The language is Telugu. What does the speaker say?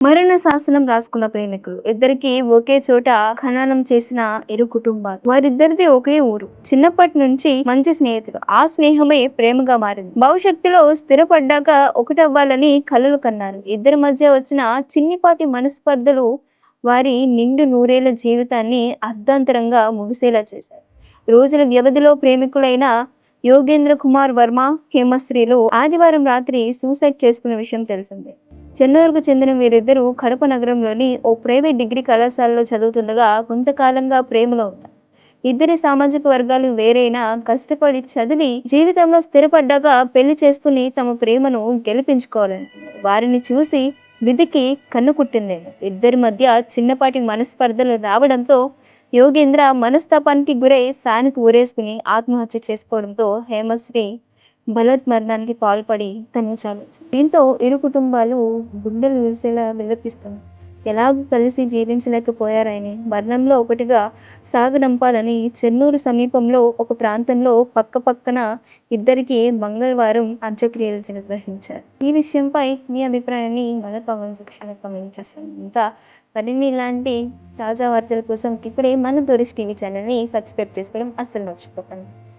మరణ శాసనం రాసుకున్న ప్రేమికులు ఇద్దరికి ఒకే చోట ఖననం చేసిన ఇరు కుటుంబాలు. వారిద్దరిది ఒకే ఊరు. చిన్నప్పటి నుంచి మంచి స్నేహితులు. ఆ స్నేహమే ప్రేమగా మారింది. భవిష్యత్తులో స్థిరపడ్డాక ఒకటవ్వాలని కలలు కన్నారు. ఇద్దరి మధ్య వచ్చిన చిన్నిపాటి మనస్పర్ధలు వారి నిండు నూరేళ్ల జీవితాన్ని అర్ధాంతరంగా ముగిసేలా చేశారు. రోజుల వ్యవధిలో ప్రేమికులైన యోగేంద్ర కుమార్ వర్మ, హేమశ్రీలు ఆదివారం రాత్రి సూసైడ్ చేసుకున్న విషయం తెలిసిందే. చెన్నూరుకు చెందిన వీరిద్దరూ కడప నగరంలోని ఓ ప్రైవేట్ డిగ్రీ కళాశాలలో చదువుతుండగా కొంతకాలంగా ప్రేమలో ఉన్నారు. ఇద్దరి సామాజిక వర్గాలు వేరైనా కష్టపడి చదివి జీవితంలో స్థిరపడ్డాక పెళ్లి చేసుకుని తమ ప్రేమను గెలిపించుకోవాలని వారిని చూసి విధికి కన్ను కుట్టిందేమో. ఇద్దరి మధ్య చిన్నపాటి మనస్పర్ధలు రావడంతో యోగేంద్ర మనస్తాపానికి గురై ఫ్యాన్కు ఊరేసుకుని ఆత్మహత్య చేసుకోవడంతో హేమశ్రీ బలవన్మరణానికి పాల్పడి తను చాలించింది. దీంతో ఇరు కుటుంబాలు గుండెలు విరిసేలా విలపిస్తున్నాయి. ఎలాగూ కలిసి జీవించలేకపోయారని మరణంలో ఒకటిగా సాగనంపాలని చెన్నూరు సమీపంలో ఒక ప్రాంతంలో పక్కపక్కన ఇద్దరికి మంగళవారం అంత్యక్రియలు నిర్వహించారు. ఈ విషయంపై మీ అభిప్రాయాన్ని మన కామెంట్ సెక్షన్లో కామెంట్ చేస్తాను. ఇంకా మరిన్ని ఇలాంటి తాజా వార్తల కోసం ఇప్పుడే మన టూరిస్ట్ టీవీ ఛానల్ని సబ్స్క్రైబ్ చేసుకోవడం అస్సలు మర్చిపోకండి.